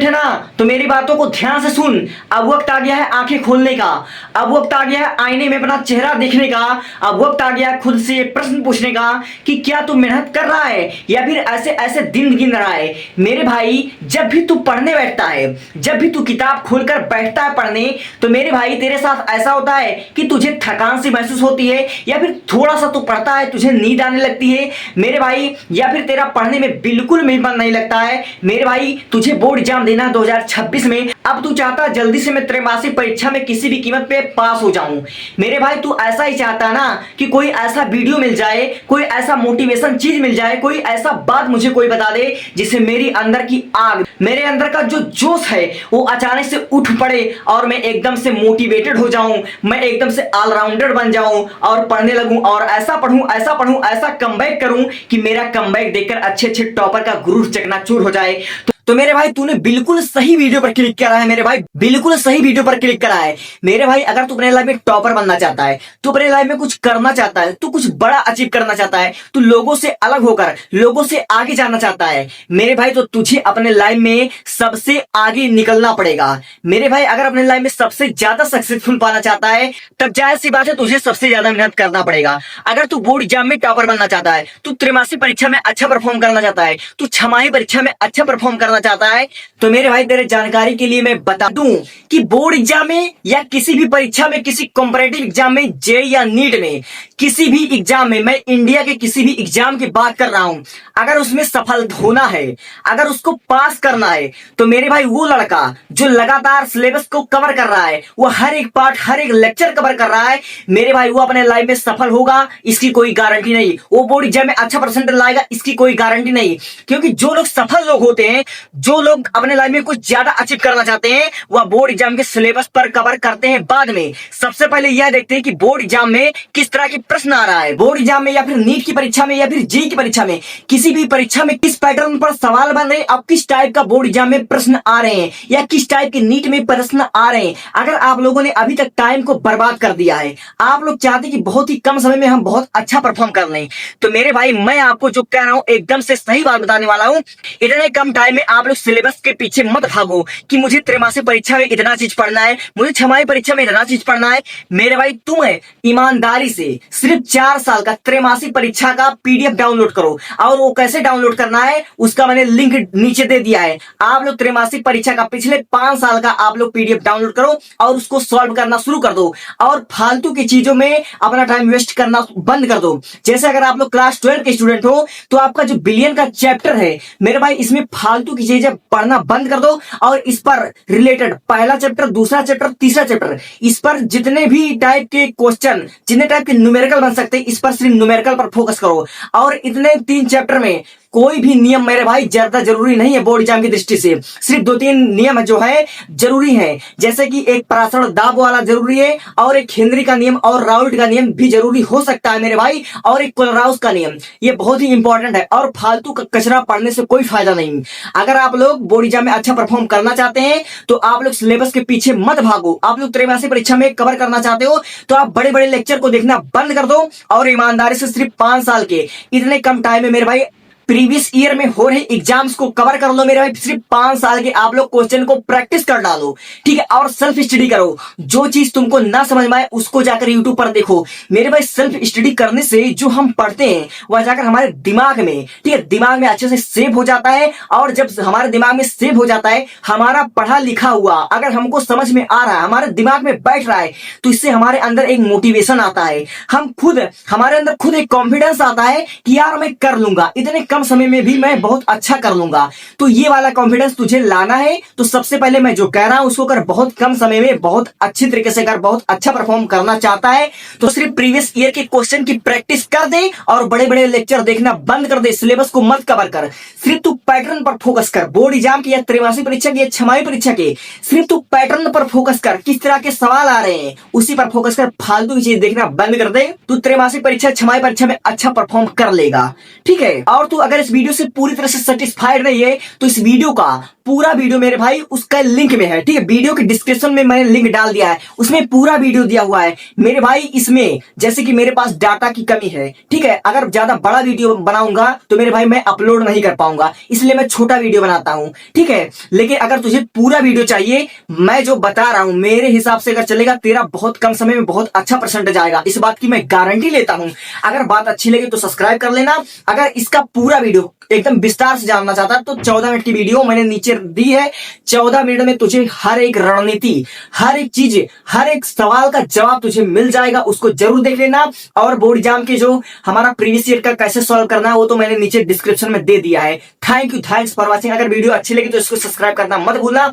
Student है ना, तो मेरी बातों को ध्यान से सुन। अब वक्त आ गया है आंखें खोलने का, अब वक्त आ गया है आईने में अपना चेहरा देखने का, अब वक्त आ गया है खुद से प्रश्न पूछने का कि क्या तू मेहनत कर रहा है या फिर ऐसे ऐसे दिन गिन रहा है। मेरे भाई, जब भी तू पढ़ने बैठता है, जब भी तू किताब खोलकर बैठता है पढ़ने, तो मेरे भाई तेरे साथ ऐसा होता है कि तुझे थकान सी महसूस होती है, या फिर थोड़ा सा तू पढ़ता है तुझे नींद आने लगती है मेरे भाई, या फिर तेरा पढ़ने में बिल्कुल भी मन नहीं लगता है मेरे भाई। तुझे बोर्ड एग्जाम देना 2026 में, अब तू चाहता जल्दी से मैं त्रैमासिक परीक्षा में किसी भी कीमत पे पास हो जाऊं मेरे भाई। तू ऐसा ही चाहता ना कि कोई ऐसा वीडियो मिल जाए, कोई ऐसा मोटिवेशन चीज मिल जाए, कोई ऐसा बात मुझे कोई बता दे जिससे मेरी अंदर की आग, मेरे अंदर का जो जोश है वो अचानक से उठ पड़े और मैं एकदम से मोटिवेटेड हो जाऊं, मैं एकदम से ऑलराउंडर बन जाऊं और पढ़ने लगूं और ऐसा पढ़ूं ऐसा पढ़ूं ऐसा कमबैक करूं कि मेरा कमबैक देखकर अच्छे अच्छे टॉपर का गुरूर चकनाचूर हो जाए। तो मेरे भाई तूने बिल्कुल सही वीडियो पर क्लिक करा है मेरे भाई, बिल्कुल सही वीडियो पर क्लिक करा है मेरे भाई। अगर तू अपने लाइफ में टॉपर बनना चाहता है, तू अपने लाइफ में कुछ करना चाहता है, तू कुछ बड़ा अचीव करना चाहता है, तू लोगों से अलग होकर लोगों से आगे जाना चाहता है मेरे भाई, तो तुझे अपने लाइफ में सबसे आगे निकलना पड़ेगा मेरे भाई। अगर अपने लाइफ में सबसे ज्यादा सक्सेसफुल पाना चाहता है, तब जाहिर सी बात है तुझे सबसे ज्यादा मेहनत करना पड़ेगा। अगर तू बोर्ड एग्जाम में टॉपर बनना चाहता है, तू त्रैमासिक परीक्षा में अच्छा परफॉर्म करना चाहता है, तू छमाही परीक्षा में अच्छा परफॉर्म करना चाहता है, तो मेरे भाई तेरे जानकारी के लिए मैं बता दूं कि बोर्ड एग्जाम में या किसी भी परीक्षा में, किसी कॉम्पिटिटिव एग्जाम में, जे या नीट में, किसी भी एग्जाम में, मैं इंडिया के किसी भी एग्जाम की बात कर रहा हूं, अगर उसमें सफल होना है, अगर उसको पास करना है, तो मेरे भाई वो लड़का जो लगातार सिलेबस को कवर कर रहा है, वो हर एक पार्ट, हर एक लेक्चर कवर कर रहा है मेरे भाई, वो अपने लाइफ में सफल होगा इसकी कोई गारंटी नहीं। वो बोर्ड एग्जाम में अच्छा परसेंटेज लाएगा इसकी कोई गारंटी नहीं, क्योंकि जो लोग सफल लोग होते हैं, जो लोग अपने लाइफ में कुछ ज्यादा अचीव करना चाहते हैं, वह बोर्ड एग्जाम के सिलेबस पर कवर करते हैं बाद में। सबसे पहले यह देखते हैं कि बोर्ड एग्जाम में किस तरह के प्रश्न आ रहा है, बोर्ड एग्जाम में या फिर नीट की परीक्षा में या फिर जेईई की परीक्षा में, किसी भी परीक्षा में किस पैटर्न पर सवाल बन रहे हैं, अब किस टाइप का बोर्ड एग्जाम में प्रश्न आ रहे हैं, या किस टाइप के नीट में प्रश्न आ रहे हैं। अगर आप लोगों ने अभी तक टाइम को बर्बाद कर दिया है, आप लोग चाहते हैं कि बहुत ही कम समय में हम बहुत अच्छा परफॉर्म कर लें, तो मेरे भाई मैं आपको जो कह रहा हूं एकदम से सही बात बताने वाला हूं। इतने कम टाइम में आप लोग सिलेबस के पीछे मत भागो कि मुझे त्रैमासिक परीक्षा में इतना चीज पढ़ना है, मुझे छमाही परीक्षा में इतना चीज पढ़ना है मेरे भाई। तुम्हें ईमानदारी से सिर्फ 4 साल का त्रैमासिक परीक्षा का पीडीएफ डाउनलोड करो, और वो कैसे डाउनलोड करना है उसका मैंने लिंक नीचे दे दिया है। आप लोग त्रैमासिक परीक्षा का पिछले 5 साल का आप लोग पीडीएफ डाउनलोड करो और उसको सॉल्व करना शुरू कर दो, और फालतू की चीजों में अपना टाइम वेस्ट करना बंद कर दो। जैसे अगर आप लोग क्लास 12 के स्टूडेंट हो, तो आपका जो बिलियन का चैप्टर है मेरे भाई, इसमें फालतू की चीजें पढ़ना बंद कर दो, और इस पर रिलेटेड पहला चैप्टर, दूसरा चैप्टर, तीसरा चैप्टर, इस पर जितने भी टाइप के क्वेश्चन, जितने टाइप के न्यूमेरिकल बन सकते हैं, इस पर सिर्फ न्यूमेरिकल पर फोकस करो। और इतने 3 चैप्टर में कोई भी नियम मेरे भाई ज्यादा जरूरी नहीं है बोर्ड एग्जाम की दृष्टि से, सिर्फ 2-3 नियम जो है जरूरी है, जैसे कि एक पराशर दाब वाला जरूरी है, और एक हेनरी का नियम और राउल्ट का नियम भी जरूरी हो सकता है मेरे भाई, और एक कोलराउस का नियम, ये बहुत ही इंपॉर्टेंट है। और फालतू का कचरा पढ़ने से कोई फायदा नहीं। अगर आप लोग बोर्ड एग्जाम में अच्छा परफॉर्म करना चाहते हैं, तो आप लोग सिलेबस के पीछे मत भागो। आप लोग त्रैमासिक परीक्षा में कवर करना चाहते हो, तो आप बड़े बड़े लेक्चर को देखना बंद कर दो, और ईमानदारी से सिर्फ 5 साल के इतने कम टाइम में मेरे भाई प्रीवियस ईयर में हो रहे एग्जाम्स को कवर कर लो मेरे भाई। सिर्फ 5 साल के आप लोग क्वेश्चन को प्रैक्टिस कर डालो, ठीक है, और सेल्फ स्टडी करो। जो चीज तुमको ना समझ में आए उसको जाकर यूट्यूब पर देखो मेरे भाई। सेल्फ स्टडी करने से जो हम पढ़ते हैं वह जाकर हमारे दिमाग में, ठीक है, दिमाग में अच्छे से सेव हो जाता है, और जब हमारे दिमाग में सेव हो जाता है, हमारा पढ़ा लिखा हुआ अगर हमको समझ में आ रहा है, हमारे दिमाग में बैठ रहा है, तो इससे हमारे अंदर एक मोटिवेशन आता है, हम खुद, हमारे अंदर खुद एक कॉन्फिडेंस आता है कि यार मैं कर लूंगा, इतने कम समय में भी मैं बहुत अच्छा कर लूंगा। तो ये वाला कॉन्फिडेंस तुझे लाना है, तो सबसे पहले मैं जो कह रहा हूं उसको कर, बहुत कम समय में बहुत अच्छी तरीके से कर, बहुत अच्छा परफॉर्म करना चाहता है तो सिर्फ प्रीवियस ईयर के क्वेश्चन की प्रैक्टिस कर दे, और बड़े बड़े लेक्चर देखना बंद कर दे, सिलेबस को मत कवर कर, सिर्फ तू पैटर्न पर फोकस कर। बोर्ड एग्जाम की या त्रैमासिक परीक्षा की या छमाही परीक्षा की, सिर्फ तू पैटर्न पर फोकस कर, किस तरह के सवाल आ रहे हैं उसी पर फोकस कर, फालतू की चीज देखना बंद कर दे। तू त्रैमासिक परीक्षा, छमाही परीक्षा में अच्छा परफॉर्म कर लेगा, ठीक है। और तू अगर इस वीडियो से पूरी तरह से सेटिस्फाइड नहीं है तो इस वीडियो का पूरा वीडियो मेरे भाई उसका लिंक में है, ठीक है। वीडियो के डिस्क्रिप्शन में मैंने लिंक डाल दिया है, उसमें पूरा वीडियो दिया हुआ है मेरे भाई। इसमें जैसे कि मेरे पास डाटा की कमी है, ठीक है, अगर ज्यादा बड़ा वीडियो बनाऊंगा तो मेरे भाई मैं अपलोड नहीं कर पाऊंगा, इसलिए मैं छोटा वीडियो बनाता हूं, ठीक है। लेकिन अगर तुझे पूरा वीडियो चाहिए, मैं जो बता रहा हूं मेरे हिसाब से अगर चलेगा, तेरा बहुत कम समय में बहुत अच्छा परसेंटेज आएगा, इस बात की मैं गारंटी लेता हूं। अगर बात अच्छी लगी तो सब्सक्राइब कर लेना। अगर इसका पूरा वीडियो एकदम विस्तार से जानना चाहता है तो 14 मिनट की वीडियो मैंने नीचे दी है। 14 मिनट में तुझे हर एक रणनीति, हर एक चीज, हर एक सवाल का जवाब तुझे मिल जाएगा, उसको जरूर देख लेना। और बोर्ड एग्जाम के जो हमारा प्रीवियस ईयर का कैसे सॉल्व करना है वो तो मैंने नीचे डिस्क्रिप्शन में दे दिया है। Thank you, thanks for watching. अगर वीडियो अच्छी लगी तो इसको सब्सक्राइब करना मत भूलना।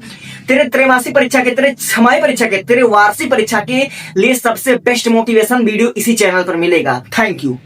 तेरे त्रैमासिक परीक्षा के, तेरे छमाही परीक्षा के, तेरे वार्षिक परीक्षा के लिए सबसे बेस्ट मोटिवेशन वीडियो इसी चैनल पर मिलेगा। Thank you.